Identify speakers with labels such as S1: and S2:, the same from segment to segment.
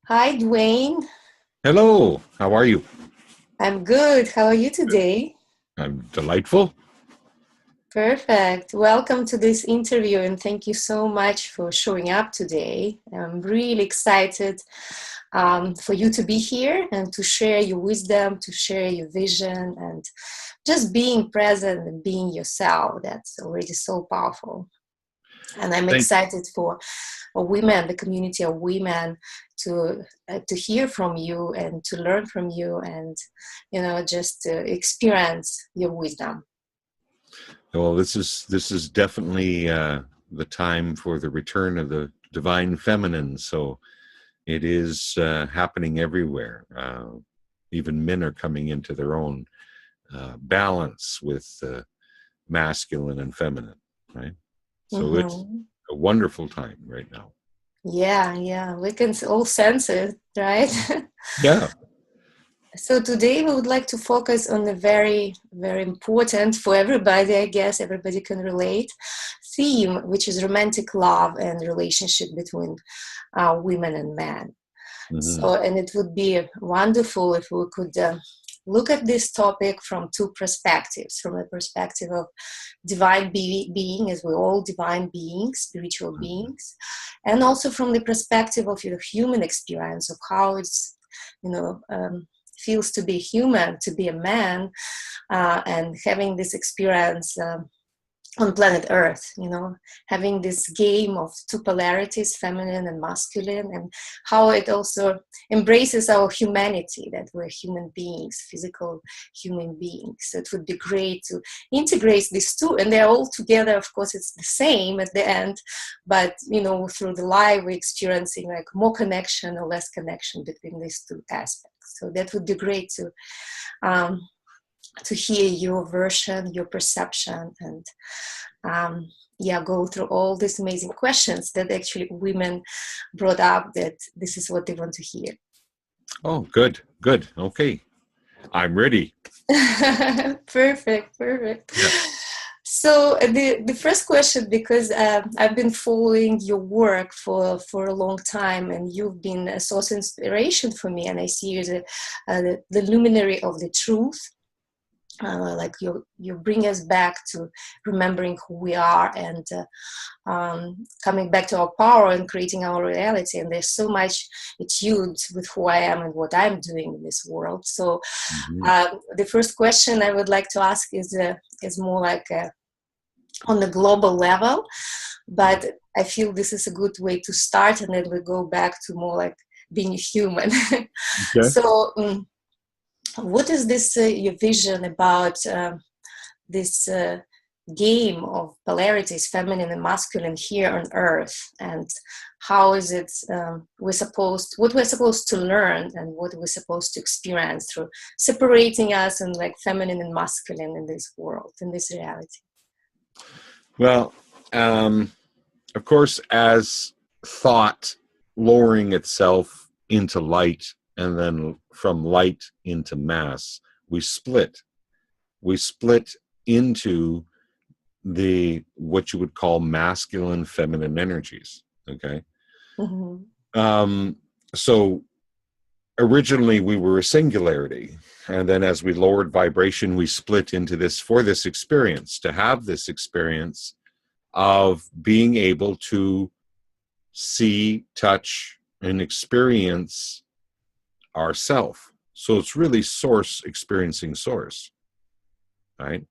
S1: Hi, Dwaine.
S2: Hello, how are you?
S1: I'm good. How are you today?
S2: I'm delightful.
S1: Perfect. Welcome to this interview, and thank you so much for showing up today. I'm really excited for you to be here and to share your wisdom, to share your vision, and just being present and being yourself. That's already so powerful. And I'm
S2: Thank
S1: excited for women, the community of women, to hear from you and to learn from you, and just to experience your wisdom.
S2: well, this is definitely the time for the return of the divine feminine. So it is happening everywhere. Even men are coming into their own balance with masculine and feminine, right? So it's
S1: Hmm.
S2: a wonderful time right now.
S1: Yeah, we can all sense it, right?
S2: Yeah.
S1: So today we would like to focus on a very, very important for everybody, I guess everybody can relate, theme, which is romantic love and relationship between women and men.
S2: Hmm.
S1: So, and it would be wonderful if we could look at this topic from two perspectives, from the perspective of divine being, as we're all divine beings, spiritual beings, and also from the perspective of your human experience of how it's, you know, feels to be human, to be a man, and having this experience. On planet Earth, having this game of two polarities, feminine and masculine, and how it also embraces our humanity, that we're human beings, physical human beings. So it would be great to integrate these two, and they're all together. Of course, it's the same at the end, but through the life, we're experiencing like more connection or less connection between these two aspects. So that would be great um, to hear your version, your perception, and go through all these amazing questions that actually women brought up, that this is what they want to hear.
S2: Oh, good, good. Okay, I'm ready.
S1: Perfect.
S2: Yeah.
S1: So the first question, because I've been following your work for a long time, and you've been a source of inspiration for me, and I see you as the luminary of the truth. Like you bring us back to remembering who we are, and coming back to our power and creating our reality. And there's so much attuned with who I am and what I'm doing in this world. So
S2: Mhm.
S1: the first question I would like to ask is more like on the global level, but I feel this is a good way to start, and then we go back to more like being human.
S2: Okay.
S1: So what is this your vision about this game of polarities, feminine and masculine, here on Earth, and how is it what we're supposed to learn and what we're supposed to experience through separating us and like feminine and masculine in this world, in this reality?
S2: Well, um, of course, as thought lowering itself into light and then from light into mass, we split. We split into the what you would call masculine, feminine energies. Okay.
S1: Mm-hmm.
S2: Um, so originally we were a singularity. And then as we lowered vibration, we split into this for this experience, to have this experience of being able to see, touch, and experience ourself. So it's really source experiencing source, right?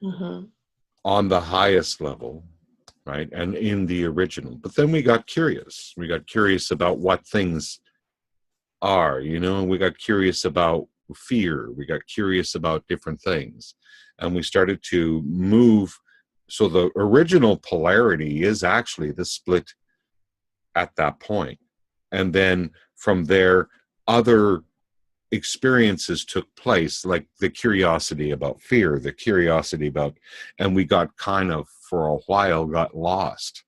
S1: Mm-hmm.
S2: On the highest level, right? And in the original. But then we got curious. We got curious about what things are, and we got curious about fear. We got curious about different things. And we started to move. So the original polarity is actually the split at that point. And then from there, other experiences took place, like the curiosity about fear, the curiosity about, and we got kind of, for a while, got lost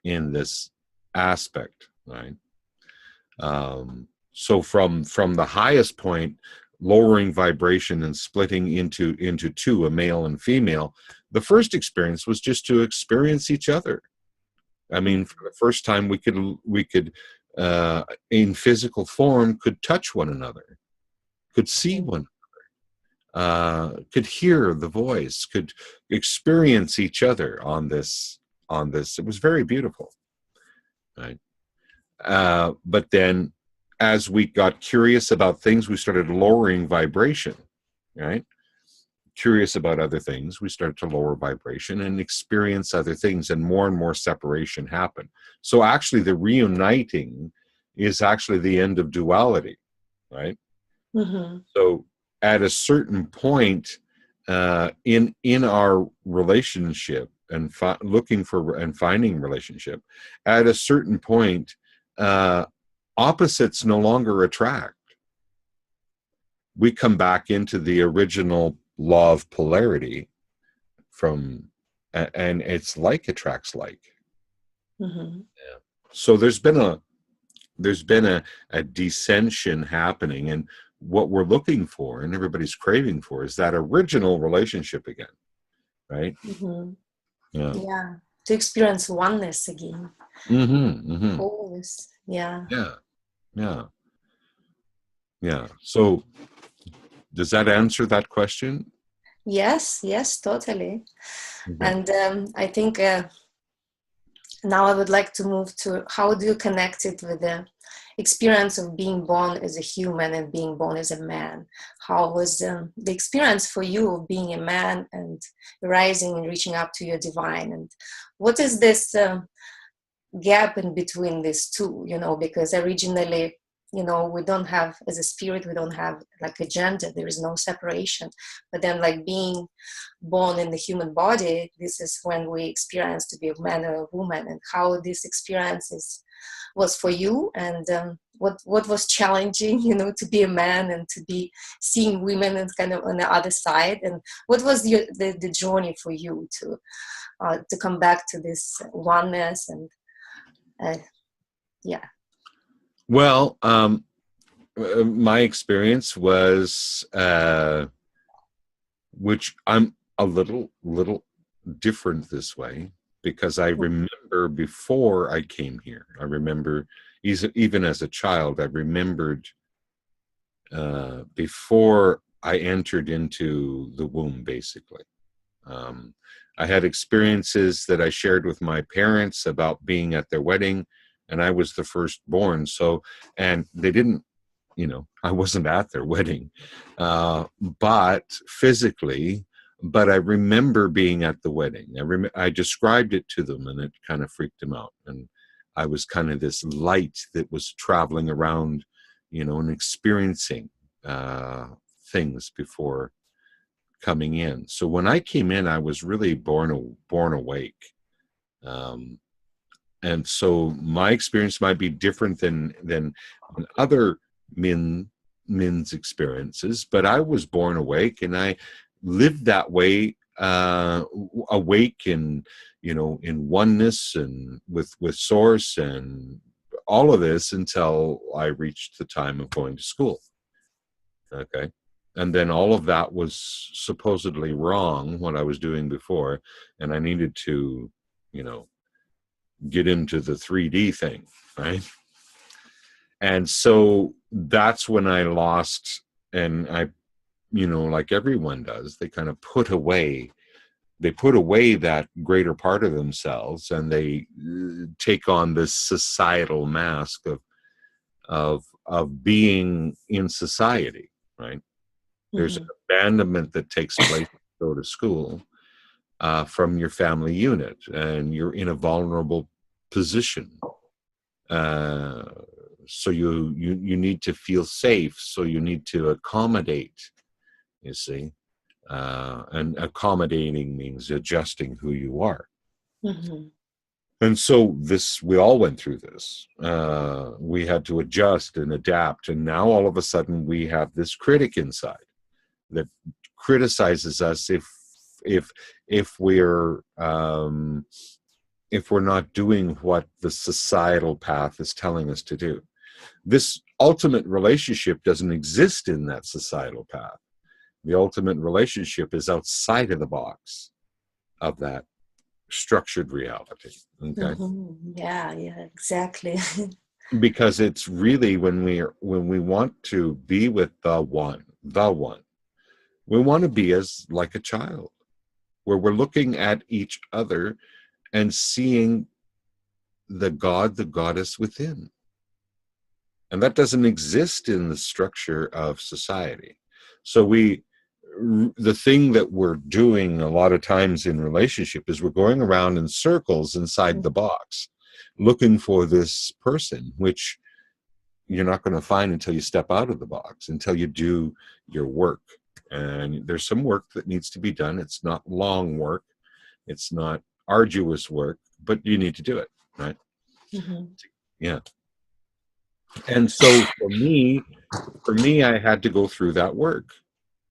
S2: in this aspect, right? So from the highest point, lowering vibration and splitting into two, a male and female, the first experience was just to experience each other. I mean, for the first time, we could in physical form could touch one another, could see one, could hear the voice, could experience each other on this. It was very beautiful, right? But then, as we got curious about things, we started lowering vibration, right? Curious about other things, we started to lower vibration and experience other things, and more separation happened. So actually, the reuniting is actually the end of duality, right?
S1: Mm-hmm.
S2: So at a certain point in our relationship and looking for and finding relationship, at a certain point, opposites no longer attract. We come back into the original law of polarity and it's like attracts like.
S1: Mm-hmm.
S2: Yeah. So there's been a dissension happening, and what we're looking for and everybody's craving for is that original relationship again, right?
S1: Mm-hmm.
S2: Yeah.
S1: Yeah, to experience oneness again.
S2: Mm-hmm. Mm-hmm.
S1: Wholeness. Yeah.
S2: Yeah. Yeah. Yeah. So does that answer that question?
S1: Yes, yes, totally.
S2: Okay.
S1: And I think now I would like to move to how do you connect it with the experience of being born as a human and being born as a man? How was the experience for you of being a man and rising and reaching up to your divine? And what is this gap in between these two? Because originally, we don't have, as a spirit, we don't have like a gender. There is no separation. But then, like being born in the human body, this is when we experience to be a man or a woman, and how this experience was for you, and what was challenging, to be a man and to be seeing women and kind of on the other side, and what was the journey for you to come back to this oneness and yeah.
S2: Well, my experience was, which I'm a little different this way, because I remember before I came here, I remember even as a child, I remembered before I entered into the womb, basically. I had experiences that I shared with my parents about being at their wedding, and I was the firstborn. So, and they didn't, I wasn't at their wedding, but physically, but I remember being at the wedding. I described it to them, and it kind of freaked them out. And I was kind of this light that was traveling around, and experiencing things before coming in. So when I came in, I was really born awake. And so my experience might be different than other men's experiences, but I was born awake, and I lived that way, awake and in oneness and with source and all of this until I reached the time of going to school. Okay. And then all of that was supposedly wrong, what I was doing before, and I needed to, get into the 3D thing, right? And so that's when I lost, and I, like everyone does, they kind of put away that greater part of themselves, and they take on this societal mask of being in society, right? There's an abandonment that takes place when you go to school from your family unit, and you're in a vulnerable position. So you need to feel safe. So you need to accommodate. You see, and accommodating means adjusting who you are.
S1: Mm-hmm.
S2: And so we all went through this. We had to adjust and adapt, and now all of a sudden we have this critic inside that criticizes us if we're not doing what the societal path is telling us to do. This ultimate relationship doesn't exist in that societal path. The ultimate relationship is outside of the box of that structured reality. Okay.
S1: Mm-hmm. Yeah, exactly.
S2: because it's really when we want to be with the one, we want to be as like a child, where we're looking at each other and seeing the God, the goddess within. And that doesn't exist in the structure of society. So the thing that we're doing a lot of times in relationship is we're going around in circles inside the box, looking for this person, which you're not going to find until you step out of the box, until you do your work. And there's some work that needs to be done. It's not long work. It's not arduous work, but you need to do it, right? Yeah. And so for me, I had to go through that work.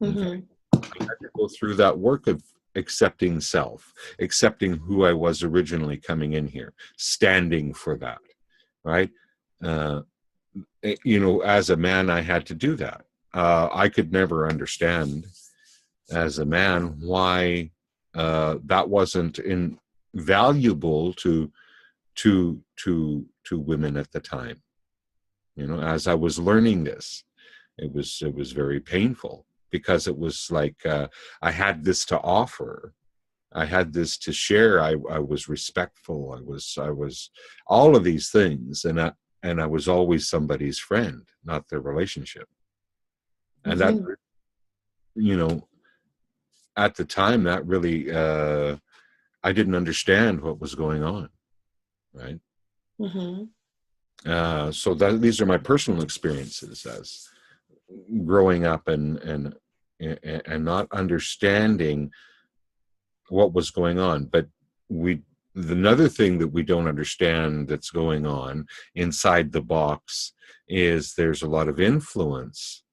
S2: Okay. I had to go through that work of accepting self, accepting who I was originally coming in here, standing for that, right? As a man, I had to do that. I could never understand as a man why that wasn't invaluable to women at the time. As I was learning this, it was very painful, because it was like I had this to offer. I had this to share. I was respectful. I was all of these things, and I was always somebody's friend, not their relationship. And that, at the time, that really I didn't understand what was going on, right? So these are my personal experiences as growing up and not understanding what was going on. But another thing that we don't understand that's going on inside the box is there's a lot of influence.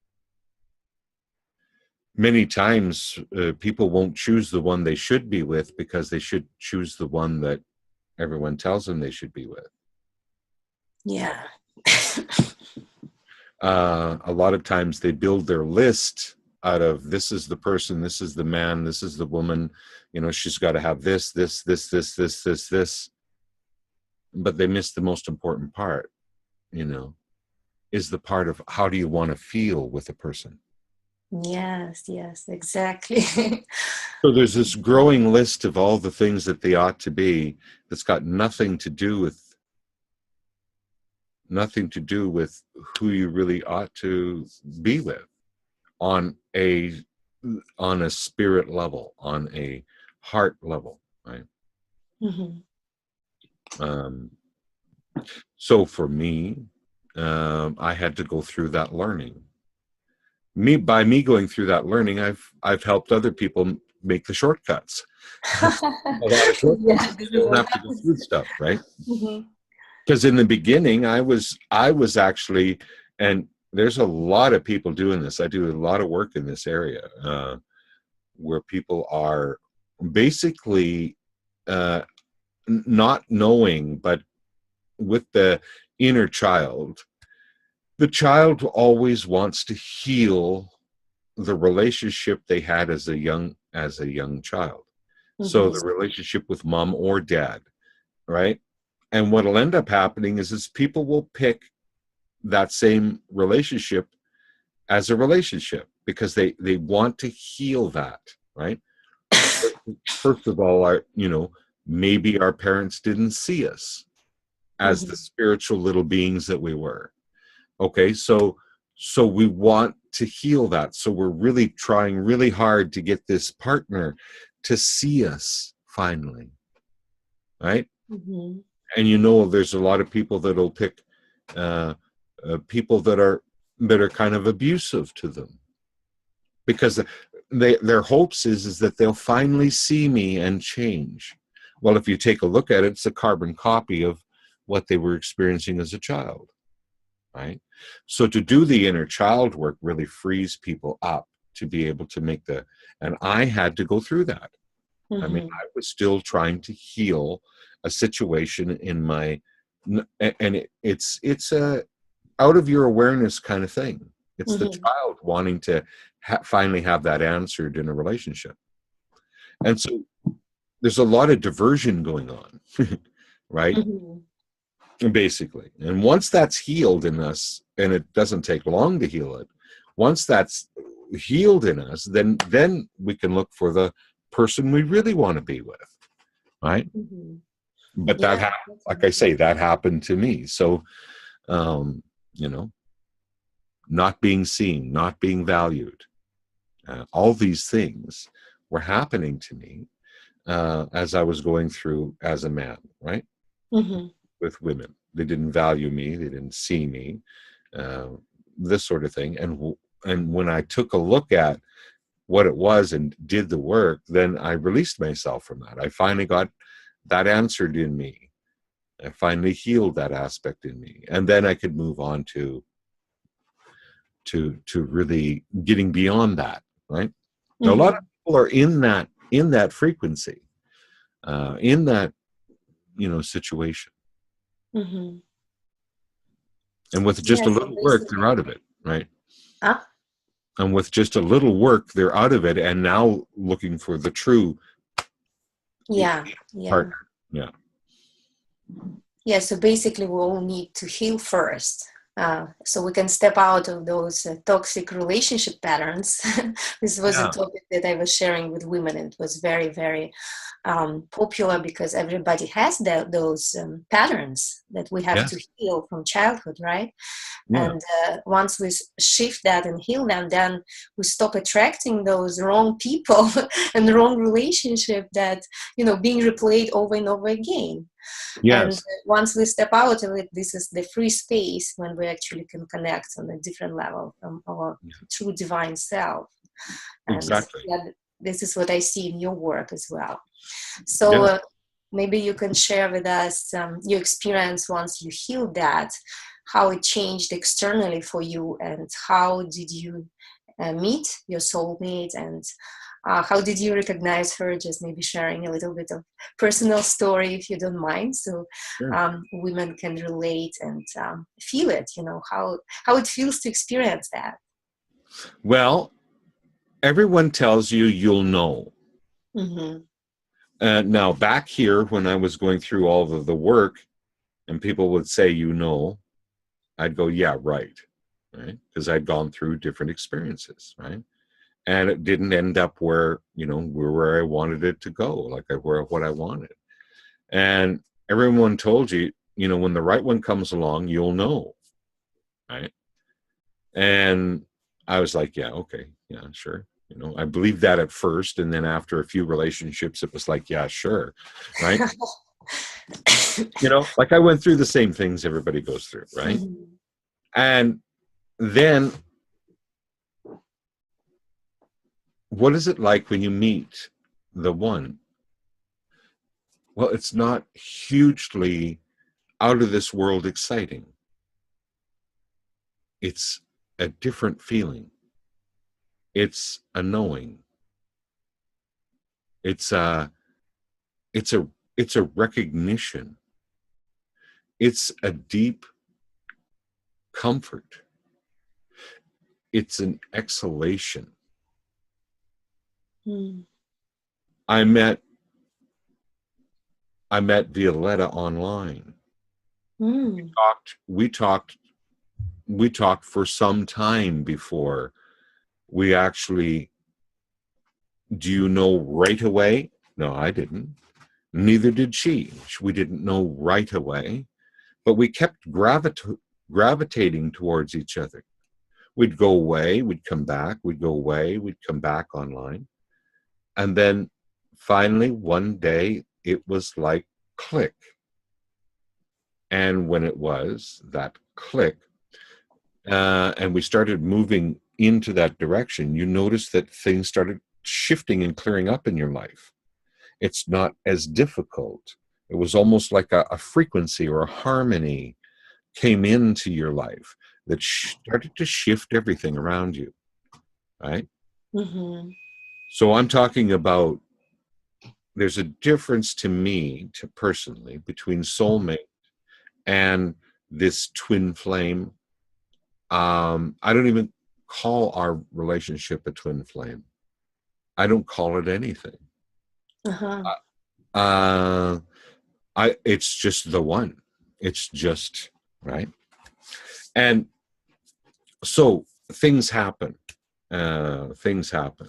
S2: Many times people won't choose the one they should be with because they should choose the one that everyone tells them they should be with.
S1: Yeah.
S2: A lot of times they build their list out of, this is the person, this is the man, this is the woman, she's got to have this, but they miss the most important part, is the part of, how do you want to feel with a person?
S1: Yes, exactly.
S2: So there's this growing list of all the things that they ought to be, that's got nothing to do with who you really ought to be with on a spirit level, on a heart level, right? So for me, I had to go through that learning. By me going through that learning, I've helped other people make the shortcuts. A lot of shortcuts. You don't have to go through stuff, right? Because in the beginning, I was actually, and there's a lot of people doing this. I do a lot of work in this area where people are basically not knowing, but with the inner child, the child always wants to heal the relationship they had as a young child. So the relationship with mom or dad, right? And what'll end up happening is people will pick that same relationship as a relationship because they want to heal that, right? First of all, maybe our parents didn't see us as the spiritual little beings that we were. Okay, so we want to heal that. So we're really trying really hard to get this partner to see us finally, right? And there's a lot of people that'll pick people that are kind of abusive to them, because their hopes is that they'll finally see me and change. Well, if you take a look at it, it's a carbon copy of what they were experiencing as a child, right? So to do the inner child work really frees people up to be able to make and I had to go through that. I mean, I was still trying to heal a situation in my, and it's a out of your awareness kind of thing. It's the child wanting to finally have that answered in a relationship. And so there's a lot of diversion going on, right? basically. And once that's healed in us, and it doesn't take long to heal it, once that's healed in us, then we can look for the person we really want to be with, right?
S1: Mm-hmm.
S2: But that
S1: Yeah.
S2: happened, like I say, that happened to me. So, you know, not being seen, not being valued, all these things were happening to me as I was going through as a man, right?
S1: Mm-hmm.
S2: With women. They didn't value me. They didn't see me, uh, this sort of thing. And when I took a look at what it was and did the work, then I released myself from that. I finally got that answered in me. I finally healed that aspect in me. And then I could move on to really getting beyond that, right? Now, a lot
S1: Mm-hmm.
S2: of people are in that frequency, in that, situation.
S1: Mm-hmm.
S2: And with just
S1: Yeah,
S2: a
S1: so
S2: little work, they're
S1: basically,
S2: out of it, right?
S1: ah,
S2: And with just a little work, they're out of it and now looking for the true
S1: yeah, yeah.
S2: partner. Yeah.
S1: Yeah, so basically, we all need to heal first. So we can step out of those toxic relationship patterns. This was a
S2: Yeah.
S1: topic that I was sharing with women, and it was very, very popular because everybody has those patterns that we have to
S2: Yes.
S1: heal from childhood, right?
S2: Yeah.
S1: And once we shift that and heal them, then we stop attracting those wrong people and the wrong relationship that, being replayed over and over again. And
S2: Yes.
S1: once we step out of it, this is the free space when we actually can connect on a different level from our true divine self. And
S2: Exactly.
S1: yeah, this is what I see in your work as well. So
S2: Yeah.
S1: maybe you can share with us your experience once you healed that, how it changed externally for you, and how did you meet your soulmate, and how did you recognize her? Just maybe sharing a little bit of personal story, if you don't mind, so
S2: Sure.
S1: women can relate and feel it. How it feels to experience that.
S2: Well, everyone tells you you'll know.
S1: Mm-hmm.
S2: Now, back here, when I was going through all of the work and people would say, I'd go, yeah, right. Right. Because I'd gone through different experiences. Right. And it didn't end up where I wanted it to go, like what I wanted. And everyone told you, when the right one comes along, you'll know. Right. And I was like, yeah, okay. Yeah, sure. I believed that at first. And then after a few relationships, it was like, yeah, sure. Right. Like I went through the same things everybody goes through. Right.
S1: Mm-hmm.
S2: And then what is it like when you meet the one? Well, it's not hugely out of this world exciting. It's a different feeling. It's a knowing. It's a it's a it's a recognition. It's a deep comfort. It's an exhalation.
S1: Mm.
S2: I met Violetta online. We
S1: Mm.
S2: talked we talked we talked for some time before we actually. Do you know right away? No, I didn't. Neither did she. We didn't know right away, but we kept gravitating towards each other. We'd go away, we'd come back, we'd go away, we'd come back online. And then finally, one day, it was like click. And when it was that click, and we started moving into that direction, you notice that things started shifting and clearing up in your life. It's not as difficult. It was almost like a frequency or a harmony came into your life that started to shift everything around you, right?
S1: Mm-hmm.
S2: So I'm talking about, there's a difference to me, to personally, between soulmate and this twin flame. I don't even call our relationship a twin flame. I don't call it anything.
S1: Uh-huh.
S2: Uh, it's just the one. It's just, right? And so things happen. Things happen.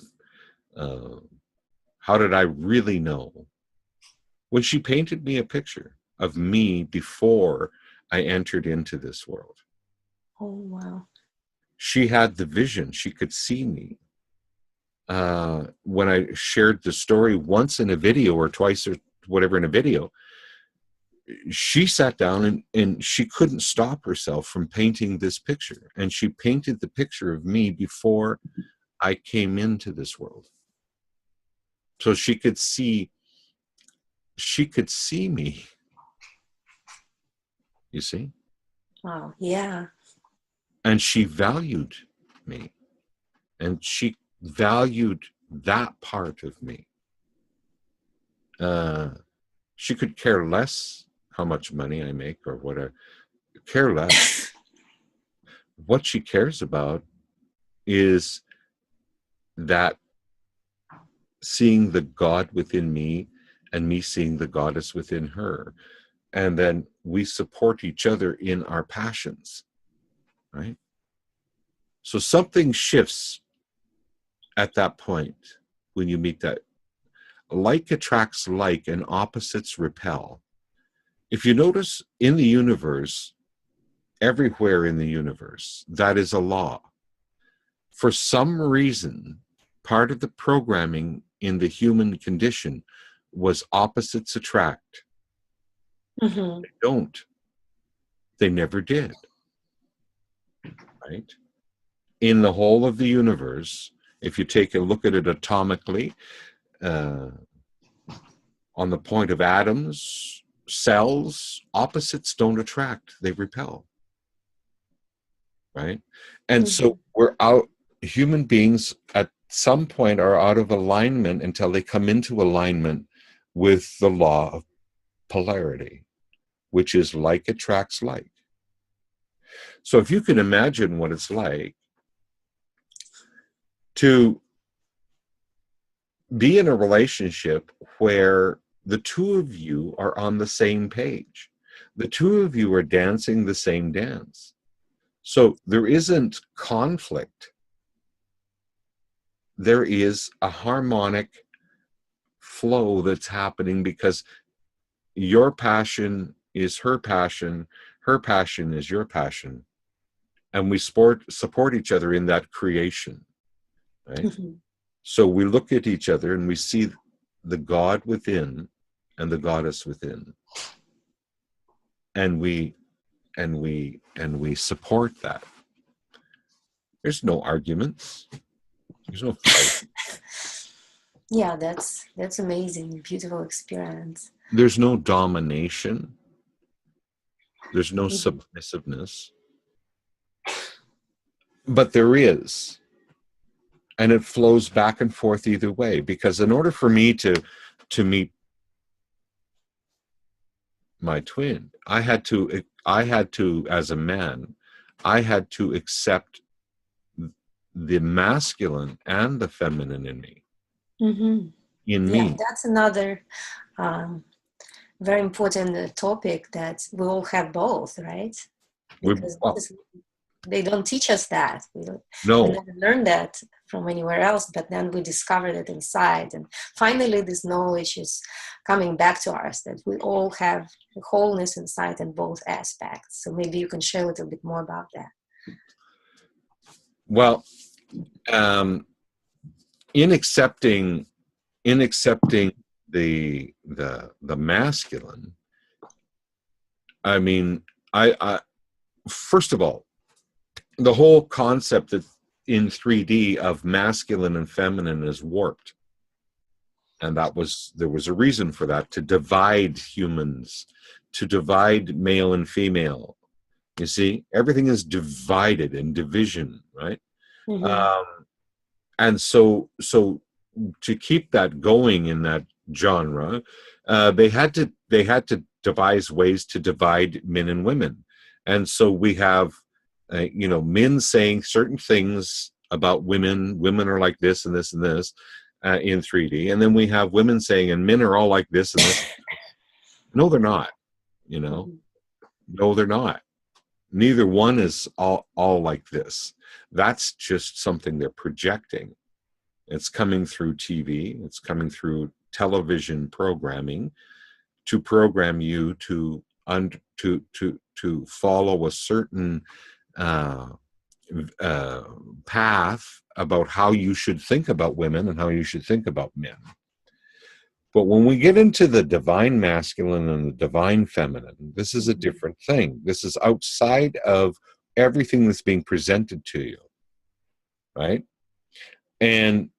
S2: How did I really know? When she painted me a picture of me before I entered into this world.
S1: Oh, wow.
S2: She had the vision. She could see me. When I shared the story once in a video or twice or whatever in a video, she sat down and she couldn't stop herself from painting this picture. And she painted the picture of me before I came into this world. So she could see me, you see?
S1: Wow. Yeah.
S2: And she valued me. And she valued that part of me. She could care less how much money I make or whatever. Care less. What she cares about is that seeing the God within me and me seeing the goddess within her. And then we support each other in our passions, right? So something shifts at that point when you meet that. Like attracts like and opposites repel. If you notice in the universe, everywhere in the universe, that is a law. For some reason, part of the programming in the human condition was opposites attract.
S1: Mm-hmm.
S2: They don't. They never did. Right? In the whole of the universe, if you take a look at it atomically, on the point of atoms, cells, opposites don't attract, they repel. Right? And so we're out, human beings at some point are out of alignment until they come into alignment with the law of polarity, which is like attracts like. So if you can imagine what it's like to be in a relationship where the two of you are on the same page, the two of you are dancing the same dance. So there isn't conflict. There is a harmonic flow that's happening because your passion is her passion is your passion, and we support each other in that creation, right? Mm-hmm. So we look at each other and we see the God within and the goddess within, and we support that. There's no arguments. There's no fight.
S1: Yeah, that's amazing. Beautiful experience.
S2: There's no domination. There's no submissiveness. But there is. And it flows back and forth either way. Because in order for me to meet my twin, I had to, as a man, I had to accept the masculine and the feminine in me.
S1: Mm-hmm.
S2: In me.
S1: Yeah, that's another very important topic, that we all have both, right? Because they don't teach us that. We never learn that from anywhere else, but then we discovered it inside. And finally, this knowledge is coming back to us, that we all have the wholeness inside in both aspects. So maybe you can share a little bit more about that.
S2: Well, in accepting the masculine, I mean, I first of all, the whole concept that in 3D of masculine and feminine is warped, and there was a reason for that, to divide humans, to divide male and female. You see, everything is divided in division, right? Mm-hmm. And so to keep that going in that genre, they had to devise ways to divide men and women. And so we have, men saying certain things about women. Women are like this and this and this in 3D. And then we have women saying, and men are all like this and this. No, they're not, No, they're not. Neither one is all like this. That's just something they're projecting. It's coming through TV. It's coming through television programming to program you to follow a certain uh, path about how you should think about women and how you should think about men. But when we get into the divine masculine and the divine feminine, this is a different thing. This is outside of everything that's being presented to you, right? And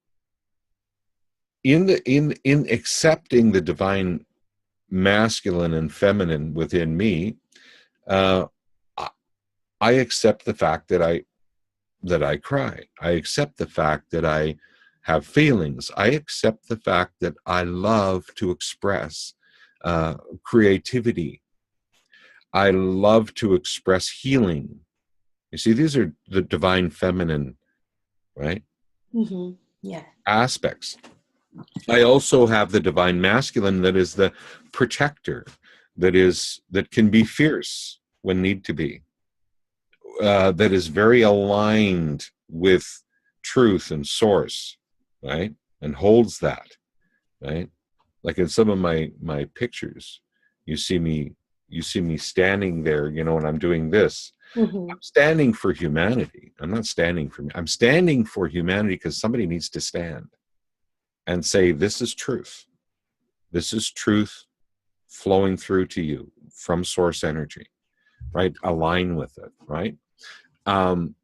S2: in accepting the divine masculine and feminine within me, uh, I accept the fact that I cry. I accept the fact that I have feelings. I accept the fact that I love to express creativity. I love to express healing. You see, these are the divine feminine, right?
S1: Mm-hmm. Yeah.
S2: Aspects. I also have the divine masculine that is the protector, that can be fierce when need to be, that is very aligned with truth and source, right? And holds that, right? Like in some of my pictures, you see me standing there, and I'm doing this.
S1: Mm-hmm.
S2: I'm standing for humanity. I'm not standing for me. I'm standing for humanity because somebody needs to stand and say, this is truth. This is truth flowing through to you from source energy, right? Align with it, right?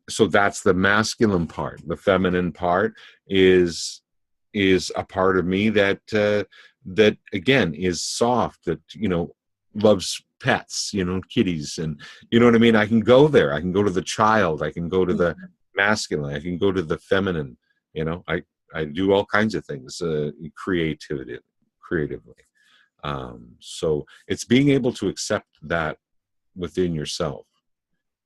S2: So that's the masculine part. The feminine part is a part of me that that again is soft, that loves pets, kitties, and you know what I mean. I can go there. I can go to the child. I can go to the masculine. I can go to the feminine. I do all kinds of things creatively. So it's being able to accept that within yourself.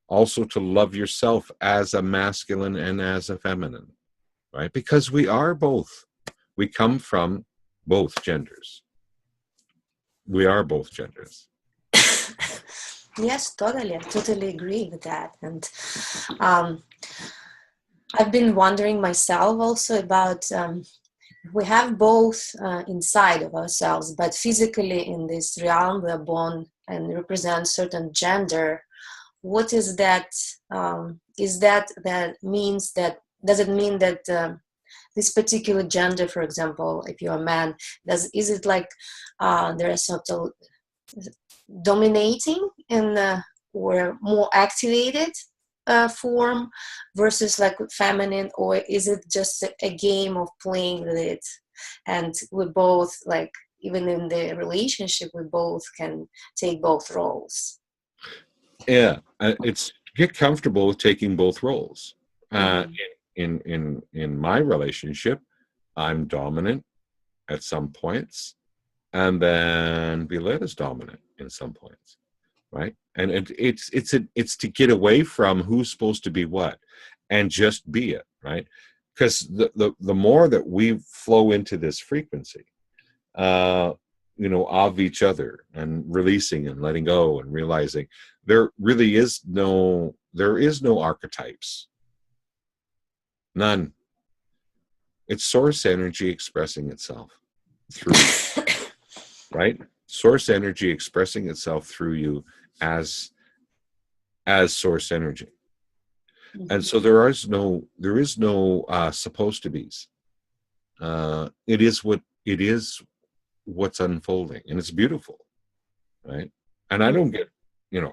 S2: Also to love yourself as a masculine and as a feminine, right? Because we are both. We come from both genders. We are both genders.
S1: Yes, totally. I totally agree with that. And I've been wondering myself also about we have both inside of ourselves, but physically in this realm we are born and represent certain gender. What is that? Is that means that, does it mean that this particular gender, for example, if you're a man, is it like there are sort of dominating in or more activated form versus like feminine, or is it just a game of playing with it, and we both, like, even in the relationship we both can take both roles?
S2: Yeah, it's get comfortable with taking both roles.
S1: Mm-hmm.
S2: In my relationship, I'm dominant at some points, and then Bilal is dominant in some points, right? And it's to get away from who's supposed to be what, and just be it, right? Because the more that we flow into this frequency, of each other, and releasing and letting go and realizing there is no archetypes, none. It's source energy expressing itself through you, right? Source energy expressing itself through you as source energy. And so there is no supposed to be's. It is what's unfolding, and it's beautiful, right? And I don't get,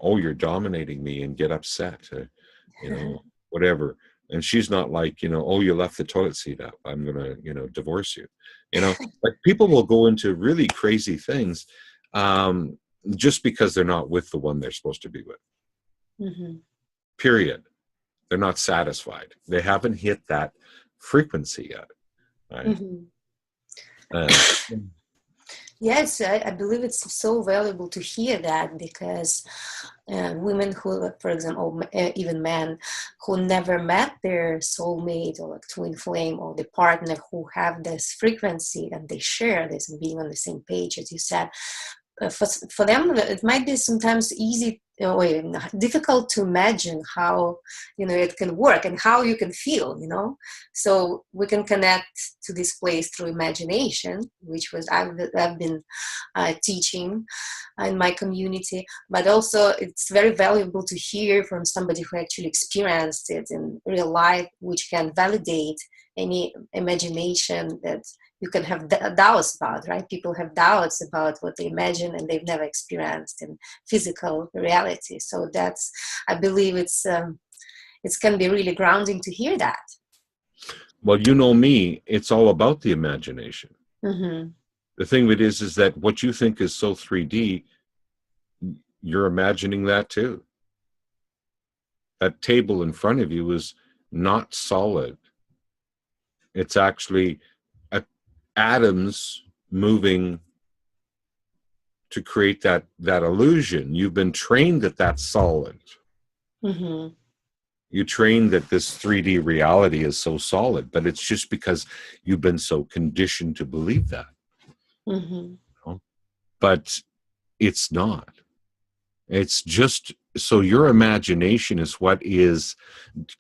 S2: oh, you're dominating me, and get upset, whatever. And she's not like, oh, you left the toilet seat up, I'm gonna, divorce you. Like, people will go into really crazy things just because they're not with the one they're supposed to be with.
S1: Mm-hmm.
S2: Period. They're not satisfied. They haven't hit that frequency yet, right?
S1: Mm-hmm. Yes, I believe it's so valuable to hear that, because women who, for example, even men who never met their soulmate or like twin flame or the partner who have this frequency and they share this and being on the same page, as you said, for them, it might be sometimes easy or difficult to imagine how, it can work and how you can feel, So we can connect to this place through imagination, which was I've been teaching in my community. But also it's very valuable to hear from somebody who actually experienced it in real life, which can validate any imagination that you can have doubts about, right? People have doubts about what they imagine and they've never experienced in physical reality. So that's, I believe it can be really grounding to hear that.
S2: Well, you know me, it's all about the imagination.
S1: Mm-hmm.
S2: The thing of it is that what you think is so 3D, you're imagining that too. That table in front of you is not solid. It's actually atoms moving to create that illusion. You've been trained that that's solid.
S1: Mm-hmm.
S2: You trained that this 3D reality is so solid, but it's just because you've been so conditioned to believe that.
S1: Mm-hmm.
S2: But it's not. It's just, so your imagination is what is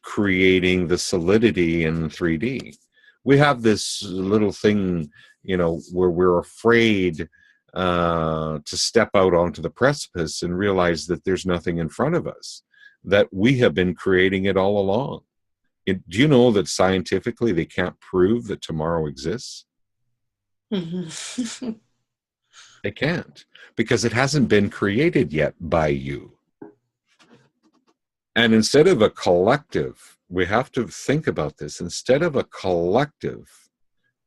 S2: creating the solidity in 3D. We have this little thing, where we're afraid to step out onto the precipice and realize that there's nothing in front of us, that we have been creating it all along. Do you know that scientifically they can't prove that tomorrow exists?
S1: Mm-hmm.
S2: They can't, because it hasn't been created yet by you. And instead of a collective, we have to think about this, instead of a collective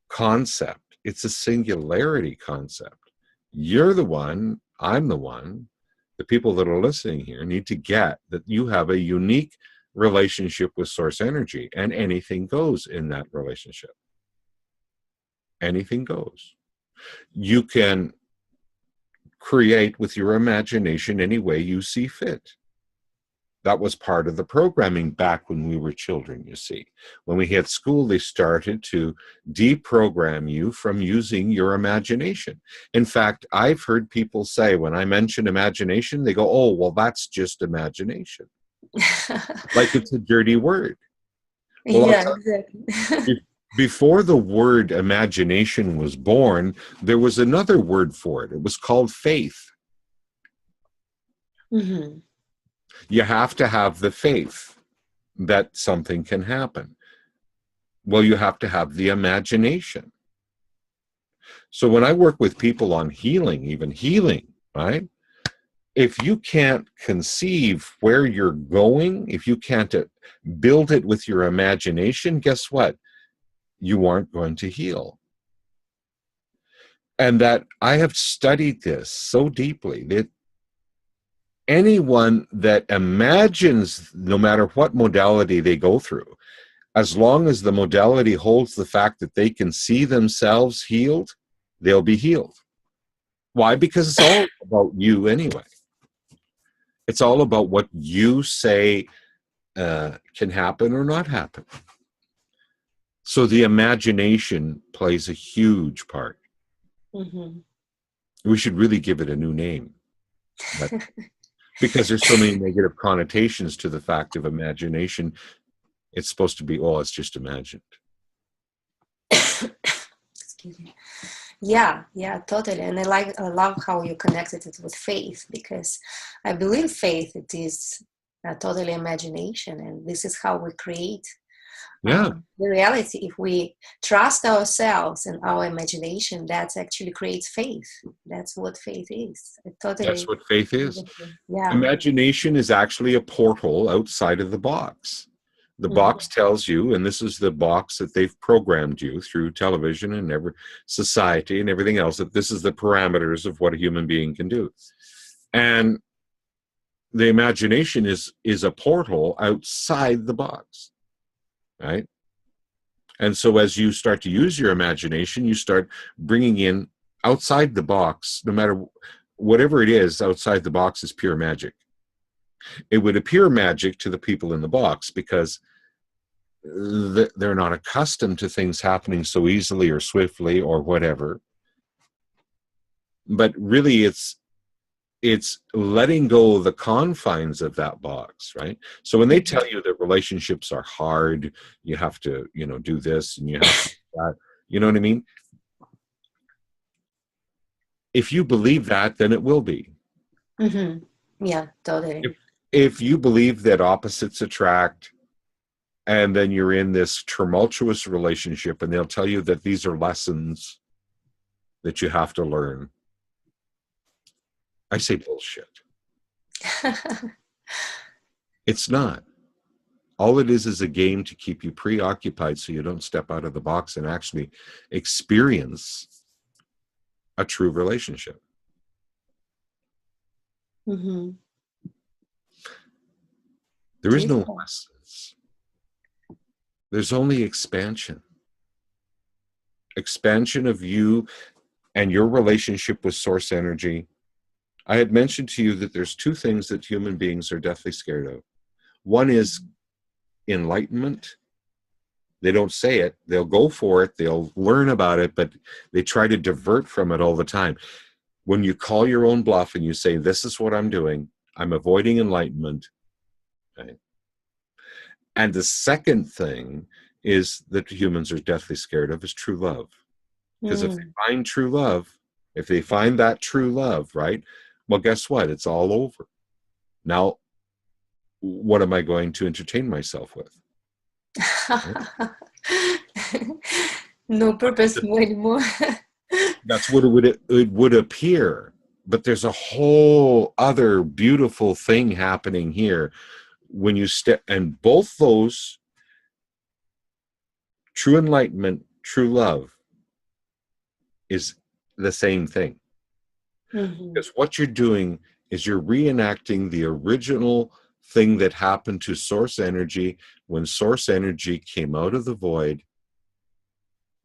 S2: concept, it's a singularity concept. You're the one, I'm the one. The people that are listening here need to get that you have a unique relationship with source energy, and anything goes in that relationship. Anything goes. You can create with your imagination any way you see fit. That was part of the programming back when we were children, you see. When we hit school, they started to deprogram you from using your imagination. In fact, I've heard people say, when I mention imagination, they go, oh, well, that's just imagination. Like it's a dirty word. Well,
S1: Yeah, exactly.
S2: before the word imagination was born, there was another word for it. It was called faith.
S1: Mm-hmm.
S2: You have to have the faith that something can happen. Well, you have to have the imagination. So when I work with people on healing, even healing, right? If you can't conceive where you're going, if you can't build it with your imagination, guess what? You aren't going to heal. And that I have studied this so deeply that anyone that imagines, no matter what modality they go through, as long as the modality holds the fact that they can see themselves healed, they'll be healed. Why? Because it's all about you anyway. It's all about what you say can happen or not happen. So the imagination plays a huge part.
S1: Mm-hmm.
S2: We should really give it a new name. Because there's so many negative connotations to the fact of imagination. It's supposed to be, oh, it's just imagined.
S1: Excuse me. Yeah, totally. And I love how you connected it with faith, because I believe faith, it is totally imagination, and this is how we create
S2: Yeah.
S1: the reality. If we trust ourselves and our imagination, that actually creates faith. That's what faith is.
S2: That's what faith is.
S1: Yeah.
S2: Imagination is actually a portal outside of the box. The box tells you, and this is the box that they've programmed you through television and every society and everything else, that this is the parameters of what a human being can do. And the imagination is a portal outside the box, right? And so as you start to use your imagination, you start bringing in outside the box, no matter whatever it is, outside the box is pure magic. It would appear magic to the people in the box because they're not accustomed to things happening so easily or swiftly or whatever. But really, it's it's letting go of the confines of that box, right? So when they tell you that relationships are hard, you have to, do this and you have to do that, you know what I mean? If you believe that, then it will be.
S1: Mm-hmm. Yeah, totally.
S2: If you believe that opposites attract, and then you're in this tumultuous relationship and they'll tell you that these are lessons that you have to learn, I say bullshit. It's not. All it is a game to keep you preoccupied so you don't step out of the box and actually experience a true relationship.
S1: Mm-hmm.
S2: There is no lessons. There's only expansion. Expansion of you and your relationship with source energy. I had mentioned to you that there's two things that human beings are deathly scared of. One is enlightenment. They don't say it. They'll go for it. They'll learn about it, but they try to divert from it all the time. When you call your own bluff and you say, this is what I'm doing, I'm avoiding enlightenment. Okay? And the second thing is that humans are deathly scared of is true love. Because if they find true love, if they find that true love, right? Well, guess what? It's all over. Now, what am I going to entertain myself with?
S1: No purpose anymore.
S2: That's what it would appear. But there's a whole other beautiful thing happening here when you step, and both those, true enlightenment, true love, is the same thing.
S1: Mm-hmm.
S2: Because what you're doing is you're reenacting the original thing that happened to source energy when source energy came out of the void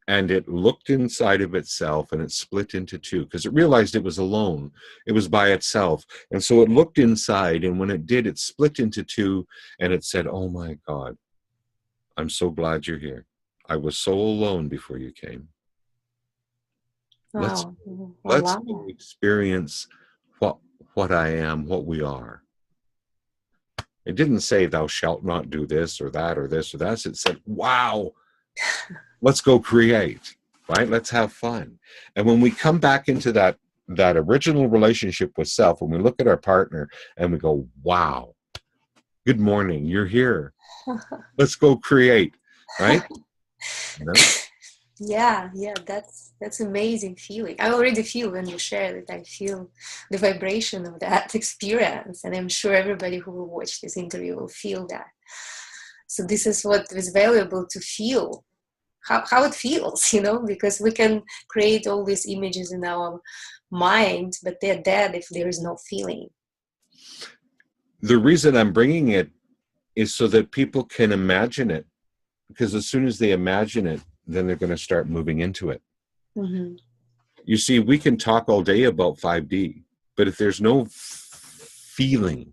S2: and it looked inside of itself and it split into two because it realized it was alone. It was by itself. And so it looked inside, and when it did, it split into two and it said, oh my God, I'm so glad you're here. I was so alone before you came.
S1: Wow.
S2: Let's go experience what I am, what we are. It didn't say thou shalt not do this or that or this or that. It said, wow, let's go create, right? Let's have fun. And when we come back into that original relationship with self, when we look at our partner and we go, wow, good morning, you're here. Let's go create, right? You know?
S1: Yeah, that's amazing feeling. I already feel when you share it, I feel the vibration of that experience, and I'm sure everybody who will watch this interview will feel that. So this is what is valuable to feel, how it feels, because we can create all these images in our mind, but they're dead if there is no feeling.
S2: The reason I'm bringing it is so that people can imagine it, because as soon as they imagine it, then they're going to start moving into it.
S1: Mm-hmm.
S2: You see, we can talk all day about 5D, but if there's no feeling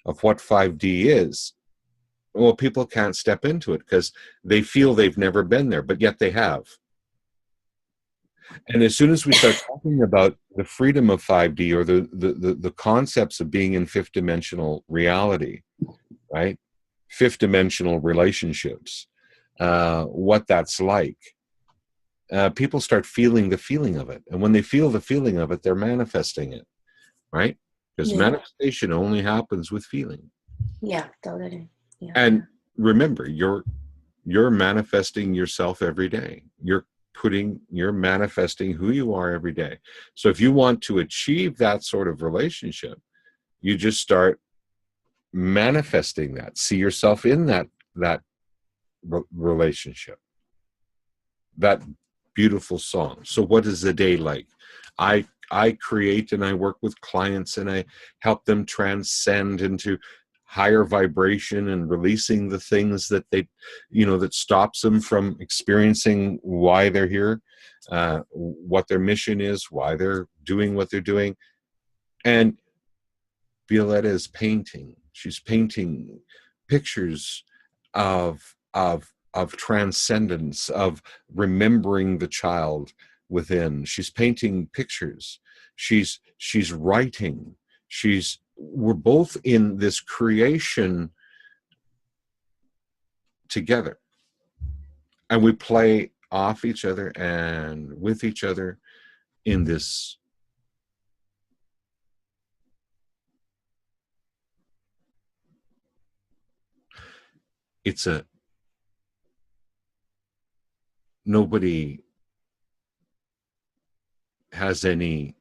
S2: of what 5D is, well, people can't step into it because they feel they've never been there, but yet they have. And as soon as we start talking about the freedom of 5D or the concepts of being in fifth dimensional reality, right? Fifth dimensional relationships, what that's like, people start feeling the feeling of it. And when they feel the feeling of it, they're manifesting it, right? Because manifestation only happens with feeling.
S1: Yeah, totally. Yeah.
S2: And remember, you're manifesting yourself every day. You're manifesting who you are every day. So if you want to achieve that sort of relationship, you just start manifesting that. See yourself in that relationship. That beautiful song. So what is the day like? I create and I work with clients and I help them transcend into higher vibration and releasing the things that they, that stops them from experiencing why they're here, what their mission is, why they're doing what they're doing. And Violetta is painting. She's painting pictures of transcendence, of remembering the child within. She's painting pictures. She's writing. We're both in this creation together, and we play off each other and with each other in this nobody has any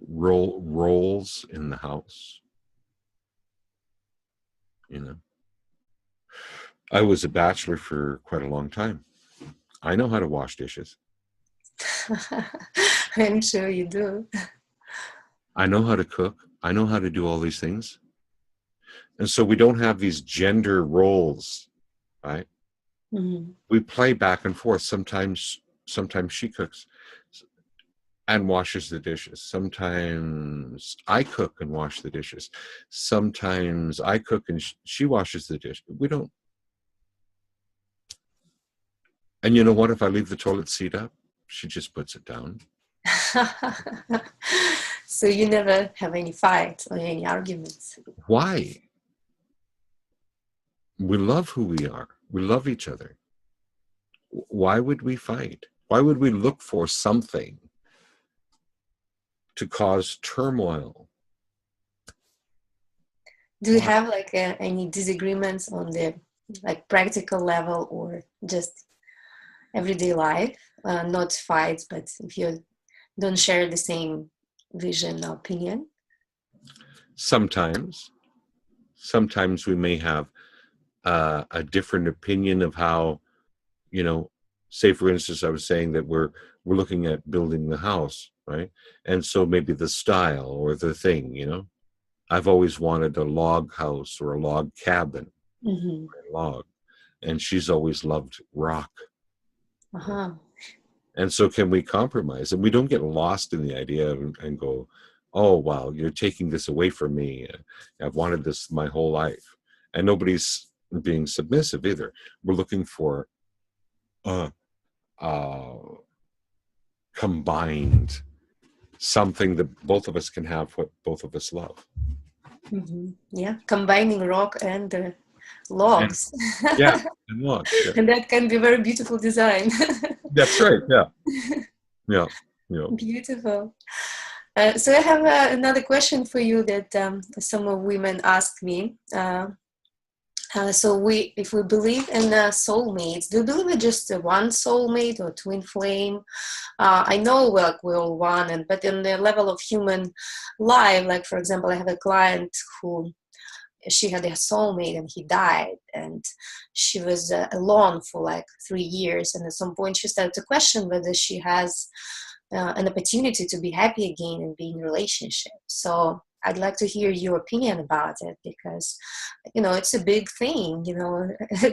S2: roles in the house, you know. I was a bachelor for quite a long time. I know how to wash dishes.
S1: I'm sure you do.
S2: I know how to cook. I know how to do all these things. And so we don't have these gender roles, right?
S1: Mm-hmm.
S2: We play back and forth. Sometimes she cooks and washes the dishes. Sometimes I cook and wash the dishes. Sometimes I cook and she washes the dish. We don't. And you know what? If I leave the toilet seat up, she just puts it down.
S1: So you never have any fights or any arguments?
S2: Why? We love who we are. We love each other. Why would we fight? Why would we look for something to cause turmoil?
S1: Do you have like any disagreements on the like practical level or just everyday life? Not fights, but if you don't share the same vision or opinion?
S2: Sometimes we may have a different opinion of how, you know, say for instance, I was saying that we're looking at building the house, right? And so maybe the style or the thing, you know, I've always wanted a log house or a log cabin,
S1: Mm-hmm.
S2: or a log, and she's always loved rock.
S1: Uh-huh.
S2: And so can we compromise? And we don't get lost in the idea and go, oh, wow, you're taking this away from me. I've wanted this my whole life. And nobody's being submissive either. We're looking for combined something that both of us can have what both of us love.
S1: Mm-hmm. Yeah, combining rock and logs.
S2: Yeah, and logs. Yeah.
S1: And that can be a very beautiful design.
S2: That's right. Yeah. Yeah.
S1: Beautiful. So I have another question for you that some of women ask me. So if we believe in soulmates, do you believe in just one soulmate or twin flame? I know like we're all one, but in the level of human life, like for example, I have a client who she had a soulmate and he died, and she was alone for like 3 years, and at some point she started to question whether she has an opportunity to be happy again and be in a relationship. So I'd like to hear your opinion about it, because it's a big thing.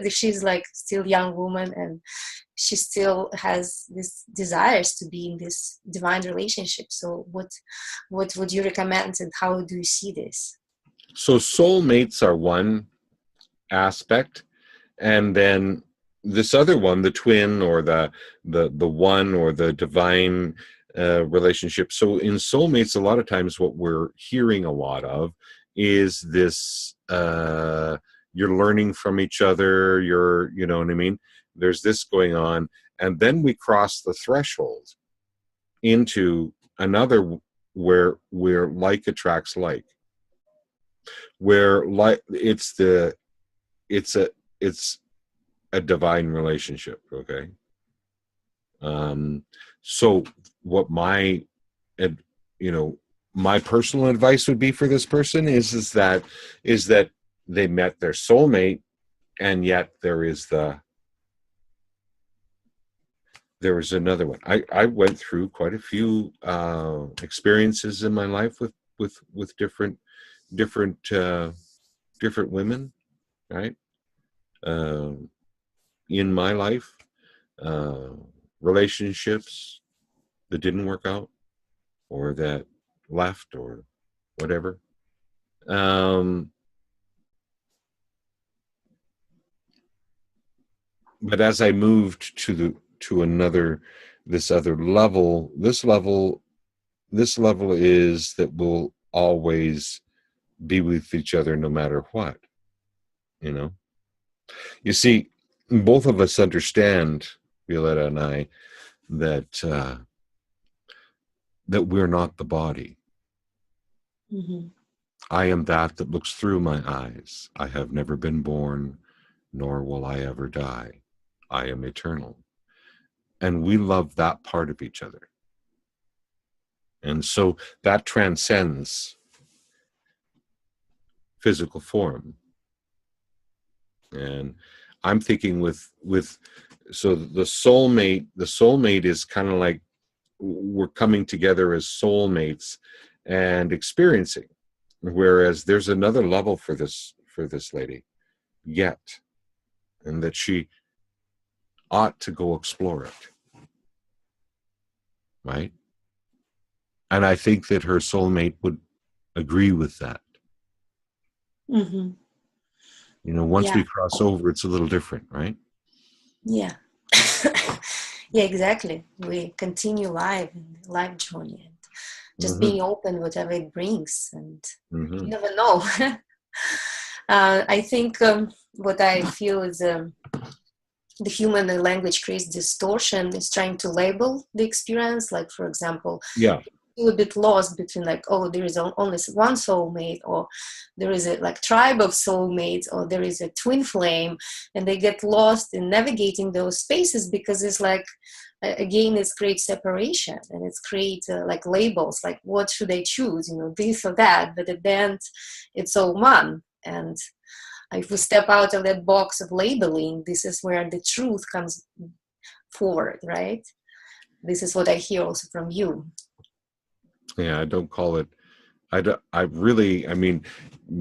S1: She's like still a young woman and she still has these desires to be in this divine relationship. So what would you recommend, and how do you see this?
S2: So soulmates are one aspect, and then this other one, the twin or the one or the divine relationship. So in soulmates, a lot of times what we're hearing a lot of is this you're learning from each other, you know what I mean? There's this going on, and then we cross the threshold into another where like attracts like, where like it's a divine relationship. Okay. So what my my personal advice would be for this person is that they met their soulmate, and yet there is another one. I went through quite a few experiences in my life with different women, right? In my life, relationships that didn't work out or that left or whatever. But as I moved to another, this level is that we'll always be with each other no matter what, you know. You see, both of us understand, Violetta and I, that that we're not the body.
S1: Mm-hmm.
S2: I am that looks through my eyes. I have never been born, nor will I ever die. I am eternal. And we love that part of each other. And so that transcends physical form. And I'm thinking with so the soulmate is kind of like we're coming together as soulmates and experiencing, whereas there's another level for this lady yet, and that she ought to go explore it, right? And I think that her soulmate would agree with that.
S1: Mm-hmm.
S2: You know, once
S1: Yeah.
S2: we cross over, it's a little different, right?
S1: Yeah. Yeah, exactly. We continue life journey, and just
S2: Mm-hmm.
S1: being open whatever it brings, and
S2: Mm-hmm.
S1: you never know. I think what I feel is the human language creates distortion. Is trying to label the experience, like for example,
S2: Yeah.
S1: feel a bit lost between like, oh, there is only one soulmate, or there is a like tribe of soulmates, or there is a twin flame, and they get lost in navigating those spaces because it's like, again, it's create separation, and it's create like labels, like what should I choose, you know, this or that, but at the end it's all one. And if we step out of that box of labeling, this is where the truth comes forward, right? This is what I hear also from you.
S2: Yeah, I don't call it. I don't, I really. I mean,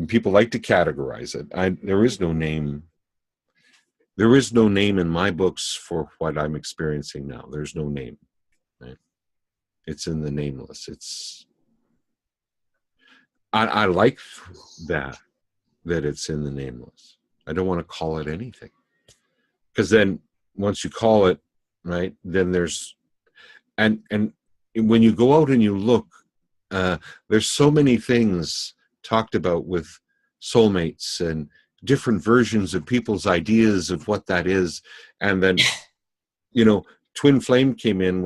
S2: people like to categorize it. There is no name. There is no name in my books for what I'm experiencing now. There's no name. Right? It's in the nameless. It's. I like that it's in the nameless. I don't want to call it anything, because then once you call it, right, then there's and when you go out and you look, there's so many things talked about with soulmates and different versions of people's ideas of what that is. And then, you know, twin flame came in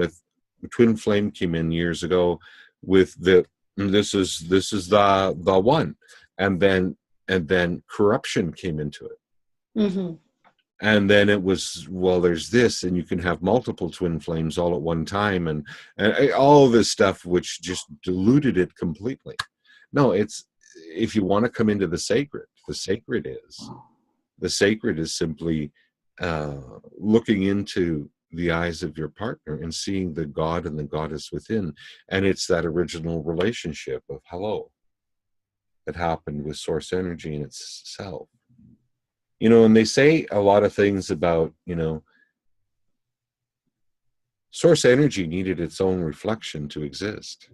S2: years ago with this is the one. And then corruption came into it.
S1: Mm-hmm.
S2: And then it was, well, there's this, and you can have multiple twin flames all at one time, and all this stuff, which just diluted it completely. No, it's, if you want to come into the sacred, the sacred is simply looking into the eyes of your partner and seeing the God and the goddess within. And it's that original relationship of hello that happened with source energy in itself. You know, and they say a lot of things about, you know, source energy needed its own reflection to exist.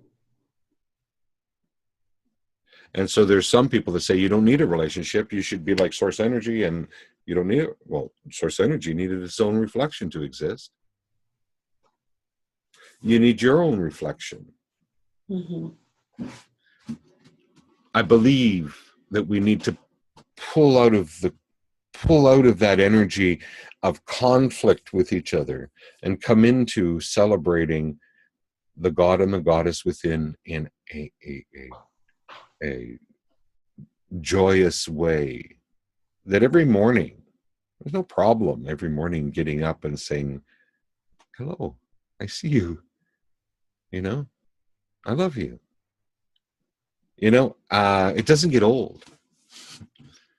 S2: And so there's some people that say you don't need a relationship, you should be like source energy, and you don't need it. Well, source energy needed its own reflection to exist. You need your own reflection.
S1: Mm-hmm.
S2: I believe that we need to pull out of that energy of conflict with each other and come into celebrating the God and the goddess within in a joyous way. That every morning, there's no problem every morning getting up and saying, hello, I see you, you know, I love you. You know, it doesn't get old,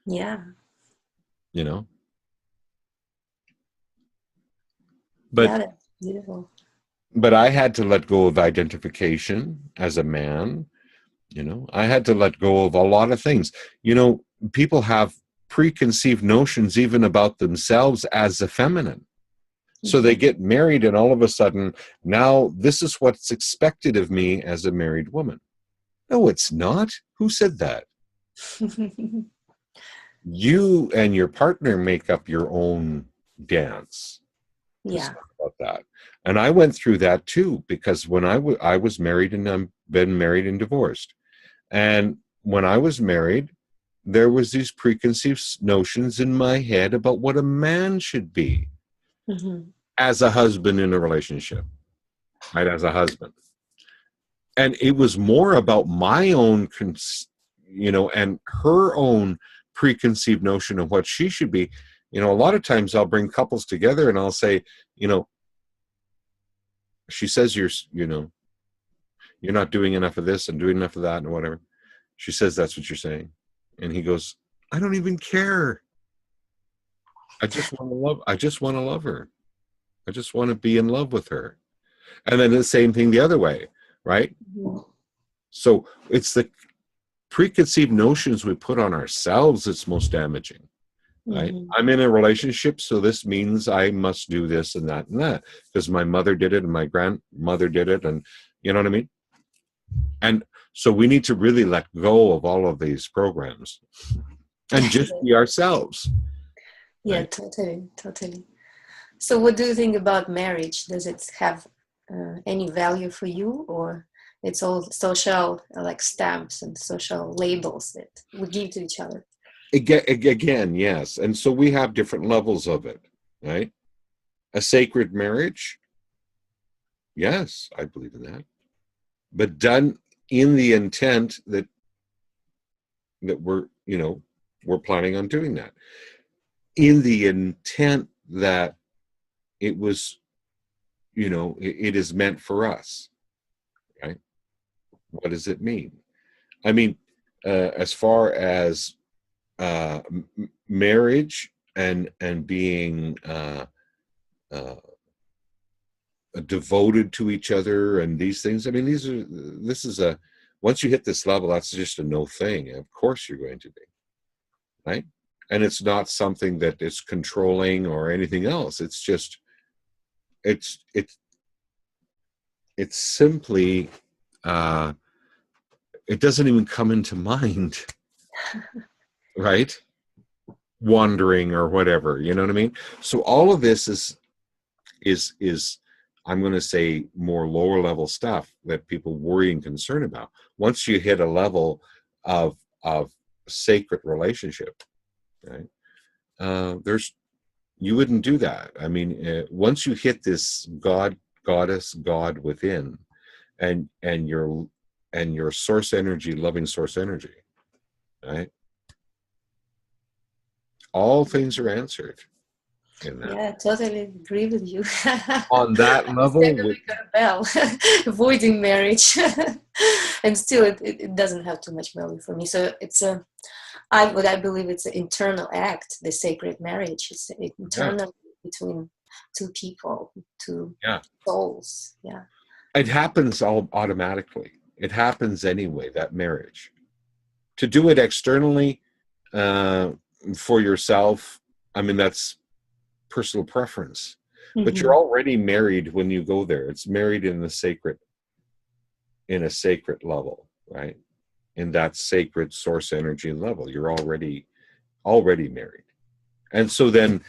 S1: Yeah.
S2: you know, but
S1: Yeah, that's beautiful.
S2: I had to let go of identification as a man. You know, I had to let go of a lot of things. You know, people have preconceived notions even about themselves as a feminine. So they
S1: Mm-hmm.
S2: get married, and all of a sudden, now this is what's expected of me as a married woman. No, it's not. Who said that? You and your partner make up your own dance. Let's
S1: Yeah.
S2: talk about that. And I went through that too, because when I was married, and I've been married and divorced. And when I was married, there was these preconceived notions in my head about what a man should be
S1: Mm-hmm.
S2: as a husband in a relationship, right? As a husband. And it was more about my own, and her own preconceived notion of what she should be. A lot of times I'll bring couples together and I'll say, she says you're not doing enough of this and doing enough of that and whatever. She says that's what you're saying. And he goes, I don't even care. I just want to love her. I just want to be in love with her. And then the same thing the other way, right?
S1: Mm-hmm.
S2: So it's the preconceived notions we put on ourselves that's most damaging, right?
S1: Mm-hmm.
S2: I'm in a relationship, so this means I must do this and that because my mother did it and my grandmother did it, and you know what I mean? And so we need to really let go of all of these programs and just be ourselves.
S1: Yeah,
S2: Right?
S1: totally. So what do you think about marriage? Does it have any value for you, or it's all social like stamps and social labels that we give to each other?
S2: Again, yes. And so we have different levels of it, right? A sacred marriage, yes, I believe in that. But done in the intent that we're planning on doing that. In the intent that it was, it is meant for us, right? What does it mean? I mean, as far as marriage and being uh, devoted to each other and these things. I mean, this is a once you hit this level, that's just a no thing. Of course, you're going to be right, and it's not something that is controlling or anything else. It's just it's it's it's simply it doesn't even come into mind, right? Wandering or whatever, you know what I mean? So all of this is I'm going to say more lower level stuff that people worry and concern about. Once you hit a level of sacred relationship, right? There's you wouldn't do that. I mean, once you hit this goddess, God within, and your source energy, loving source energy, right? All things are answered in that.
S1: Yeah, totally agree with you.
S2: On that
S1: I said
S2: level,
S1: that we got a bell, avoiding marriage, and still it doesn't have too much value for me. So it's I believe it's an internal act, the sacred marriage. It's
S2: yeah,
S1: internal between two people, two
S2: yeah.
S1: souls. Yeah.
S2: It happens all automatically. It happens anyway, that marriage. To do it externally uh, for yourself, I mean, that's personal preference. But you're
S1: Mm-hmm.
S2: already married when you go there. It's married in a sacred level, right? In that sacred source energy level. You're already married. And so then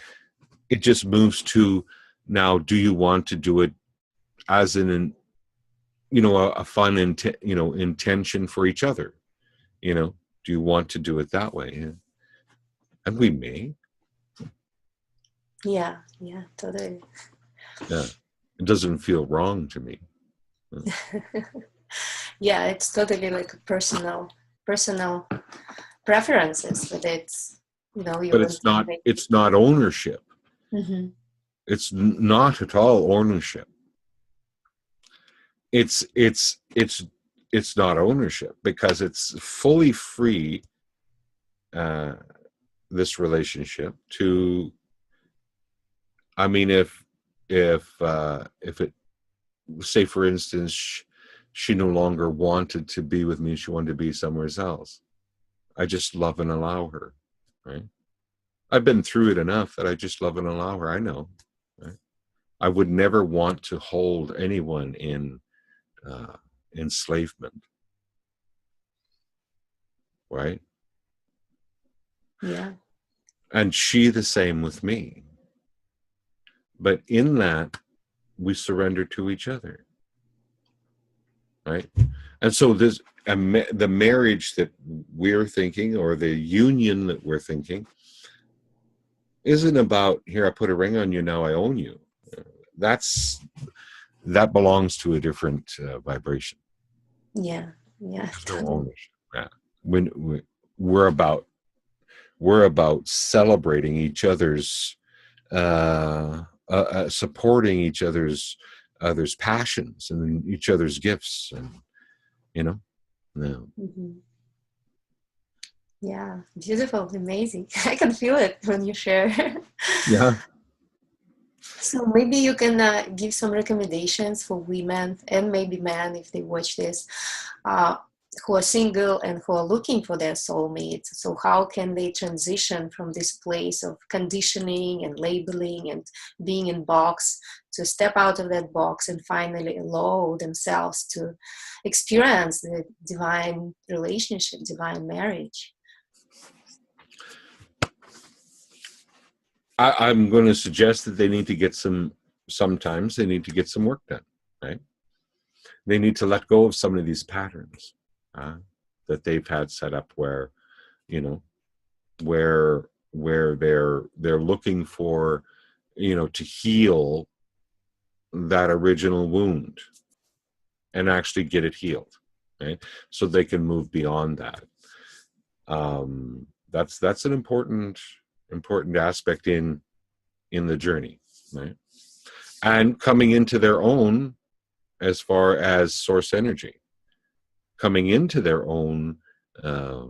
S2: it just moves to now, do you want to do it as a fun intention for each other? Do you want to do it that way? And we may.
S1: Yeah, totally.
S2: Yeah, it doesn't feel wrong to me.
S1: Yeah, it's totally like personal preferences, but it's
S2: But
S1: you want
S2: it's
S1: to
S2: not
S1: make.
S2: it's not ownership.
S1: Mm-hmm.
S2: It's not at all ownership. It's not ownership because it's fully free, uh this relationship to, I mean, if it, say for instance, she no longer wanted to be with me, she wanted to be somewhere else, I just love and allow her, right? I've been through it enough that I just love and allow her. I know, right? I would never want to hold anyone in enslavement, right?
S1: Yeah.
S2: And she the same with me. But in that, we surrender to each other, right? And so this, the marriage that we're thinking, or the union that we're thinking, isn't about, here, I put a ring on you, now I own you. That belongs to a different vibration.
S1: Yeah, yeah,
S2: There's no
S1: totally.
S2: ownership. Yeah. When we're about celebrating each other's, supporting each other's passions and each other's gifts, and you know. Yeah.
S1: Mhm. Yeah, beautiful, amazing. I can feel it when you share.
S2: Yeah.
S1: So maybe you can give some recommendations for women and maybe men if they watch this, uh, who are single and who are looking for their soulmate. So how can they transition from this place of conditioning and labeling and being in box to step out of that box and finally allow themselves to experience the divine relationship, divine marriage?
S2: I'm going to suggest that they need to get sometimes they need to get some work done, right? They need to let go of some of these patterns that they've had set up, where, you know, where they're looking for, to heal that original wound and actually get it healed, right? So they can move beyond that. That's an important aspect in the journey, right? And coming into their own, as far as source energy, coming into their own. Uh,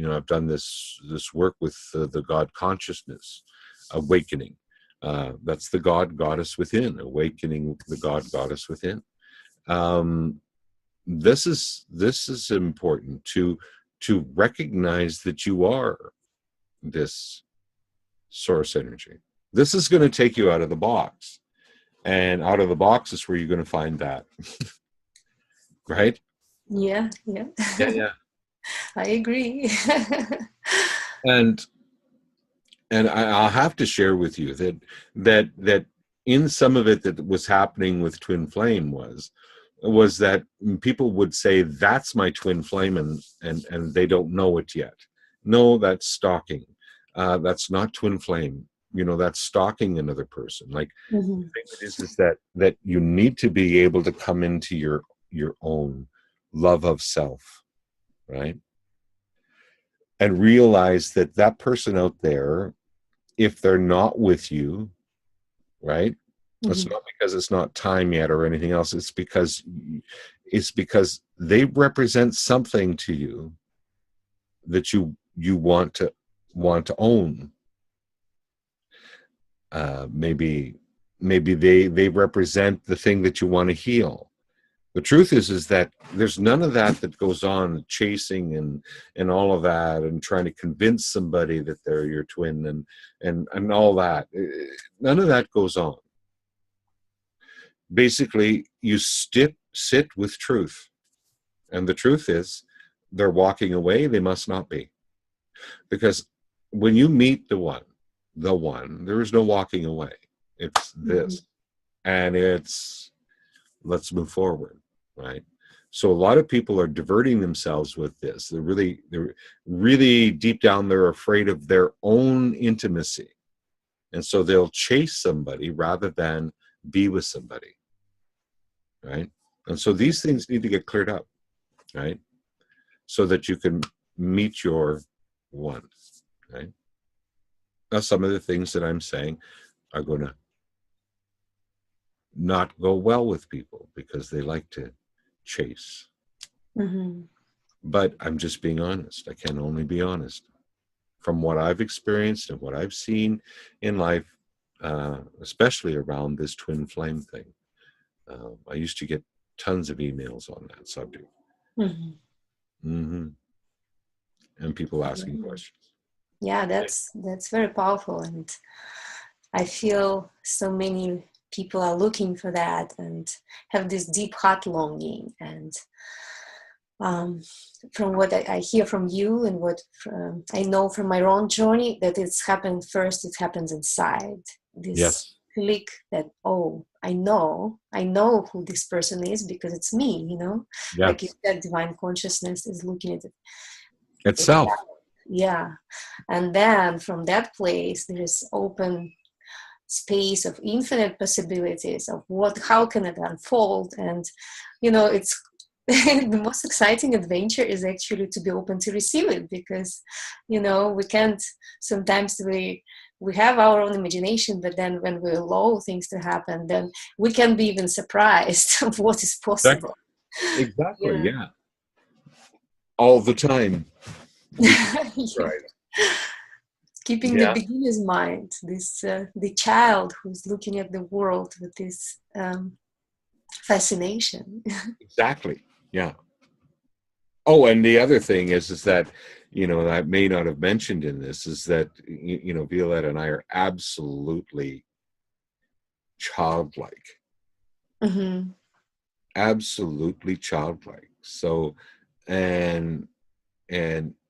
S2: I've done this work with the God consciousness, awakening. That's the God goddess within, awakening the God goddess within. This is important to recognize that you are this source energy. This is going to take you out of the box, and out of the box is where you're going to find that. Right?
S1: Yeah, yeah.
S2: Yeah.
S1: I agree.
S2: And I'll have to share with you that in some of it that was happening with twin flame was that people would say, that's my twin flame, and they don't know it yet. No, that's stalking. That's not twin flame. That's stalking another person. Like, the
S1: Mhm.
S2: thing is that you need to be able to come into your own love of self, right? And realize that person out there, if they're not with you, right? It's
S1: Mhm.
S2: not because it's not time yet or anything else. It's because they represent something to you that you want to own. Maybe they represent the thing that you want to heal. The truth is that there's none of that goes on, chasing and all of that, and trying to convince somebody that they're your twin and all that. None of that goes on. Basically, you sit with truth, and the truth is, they're walking away. They must not be, because when you meet the one, there is no walking away. It's
S1: Mhm.
S2: this, and it's, let's move forward, right? So a lot of people are diverting themselves with this. They're really deep down, they're afraid of their own intimacy, and so they'll chase somebody rather than be with somebody, right? And so these things need to get cleared up, right? So that you can meet your one, right? Now, some of the things that I'm saying are going to not go well with people because they like to chase.
S1: Mhm.
S2: But I'm just being honest. I can only be honest. From what I've experienced and what I've seen in life, especially around this twin flame thing, I used to get tons of emails on that subject.
S1: Mhm.
S2: Hmm. And people asking
S1: Yeah.
S2: questions.
S1: Yeah, that's very powerful, and I feel so many people are looking for that and have this deep heart longing. And um, from what I hear from you and what I know from my own journey, that it's happened first. It happens inside. This
S2: Yes.
S1: click that, oh, I know who this person is because it's me, you know, like you
S2: Yes.
S1: said, divine consciousness is looking at
S2: Itself.
S1: itself. Yeah. And then from that place, there is open space of infinite possibilities of how can it unfold. And, you know, it's the most exciting adventure is actually to be open to receive it, because, you know, we can't, sometimes we have our own imagination, but then when we allow things to happen, then we can be even surprised of what is possible.
S2: Exactly.
S1: Yeah.
S2: Yeah. All the time.
S1: Yeah.
S2: Right.
S1: Keeping the
S2: Yeah.
S1: beginner's mind, this the child who's looking at the world with this fascination.
S2: Exactly. Yeah. Oh, and the other thing is that, you know, I may not have mentioned in this is that, you know, Violetta and I are absolutely childlike,
S1: Mm-hmm.
S2: absolutely childlike. So, and,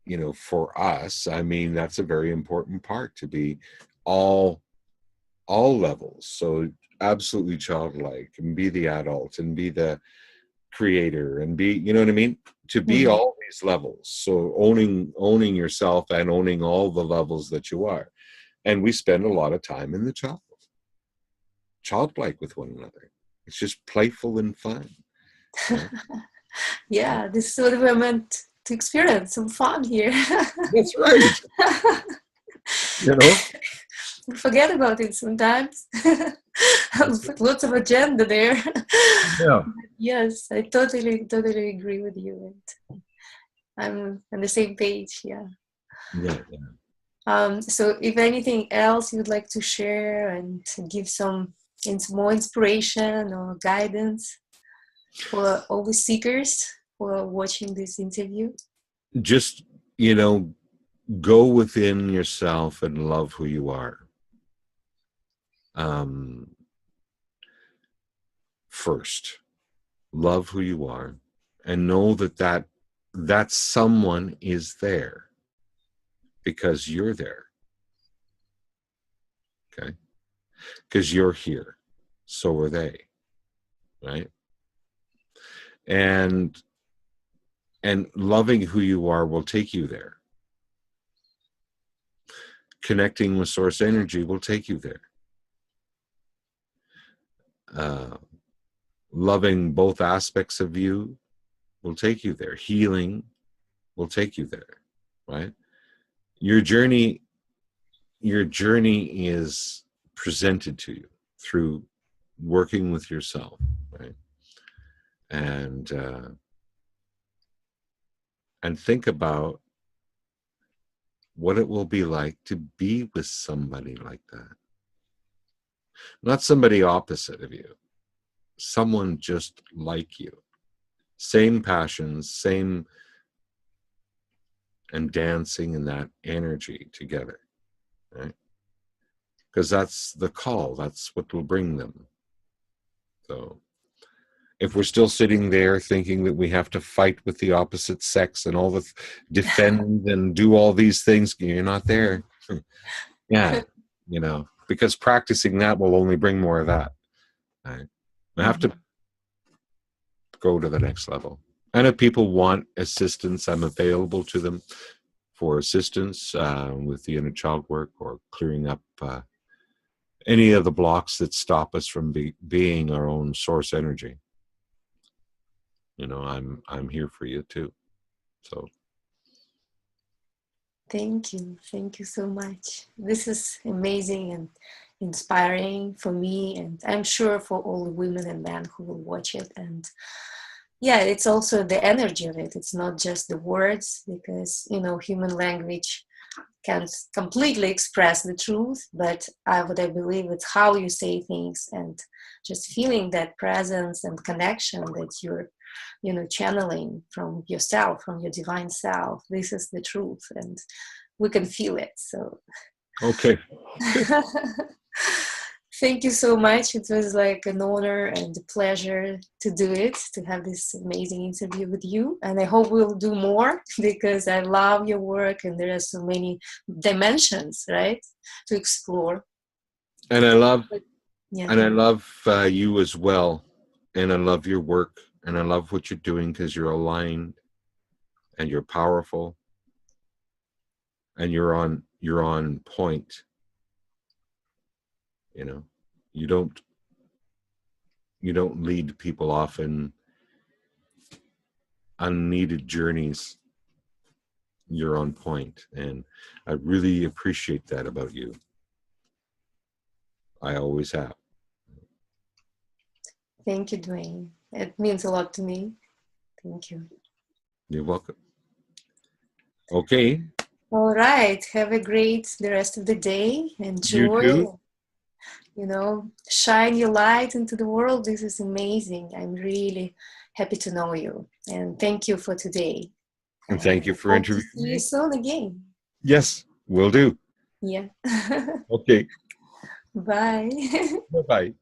S2: you know, for us, I mean, that's a very important part to be all, all levels. So absolutely childlike and be the adult and be the creator and be, you know what I mean, to be
S1: Mm-hmm.
S2: all these levels. So owning yourself and owning all the levels that you are. And we spend a lot of time in the childlike with one another. It's just playful and fun. Right?
S1: Yeah, this is what we're meant to experience, some fun here.
S2: That's right. You know.
S1: We forget about it sometimes.
S2: That's
S1: Put lots of agenda there.
S2: Yeah.
S1: Yes, I totally agree with you. And I'm on the same page. Yeah.
S2: Yeah.
S1: So if anything else you'd like to share and give some more inspiration or guidance for all the seekers who are watching this interview.
S2: Just, you know, go within yourself and love who you are. Um, First, love who you are, and know that someone is there because you're there. Okay, because you're here, so are they. Right, and loving who you are will take you there. Connecting with source energy will take you there. Uh, Loving both aspects of you will take you there. Healing will take you there. Right. Your journey is presented to you through working with yourself, right? And and think about what it will be like to be with somebody like that. Not somebody opposite of you, someone just like you. Same passions, same, and dancing in that energy together, right? Because that's the call, that's what will bring them. So if we're still sitting there thinking that we have to fight with the opposite sex and all the defend and do all these things, you're not there. Yeah, you know, because practicing that will only bring more of that. Right? I have to go to the next level. And if people want assistance, I'm available to them for assistance with the inner child work or clearing up any of the blocks that stop us from being our own source energy. You know, I'm here for you too. So
S1: Thank you so much. This is amazing and inspiring for me, and I'm sure for all the women and men who will watch it. And yeah, it's also the energy of it. It's not just the words, because, you know, human language can't completely express the truth, but what I believe it's how you say things, and just feeling that presence and connection that you're, you know, channeling from yourself, from your divine self. This is the truth, and we can feel it. So
S2: okay.
S1: thank you so much. It was like an honor and a pleasure to do it, to have this amazing interview with you. And I hope we'll do more, because I love your work and there are so many dimensions, right, to explore.
S2: And I love
S1: Yeah.
S2: And I love you as well. And I love your work. And I love what you're doing because you're aligned and you're powerful and you're on point. You know, you don't lead people off in unneeded journeys. You're on point, and I really appreciate that about you. I always have.
S1: Thank you, Dwaine. It means a lot to me. Thank you.
S2: You're welcome. Okay.
S1: All right. Have a great the rest of the day.
S2: You
S1: Enjoy.
S2: too.
S1: Shine your light into the world. This is amazing. I'm really happy to know you. And thank you for today.
S2: And thank you for
S1: Hope to
S2: interviewing
S1: see you
S2: me.
S1: soon again.
S2: Yes, will do.
S1: Yeah.
S2: Okay.
S1: Bye.
S2: Bye-bye.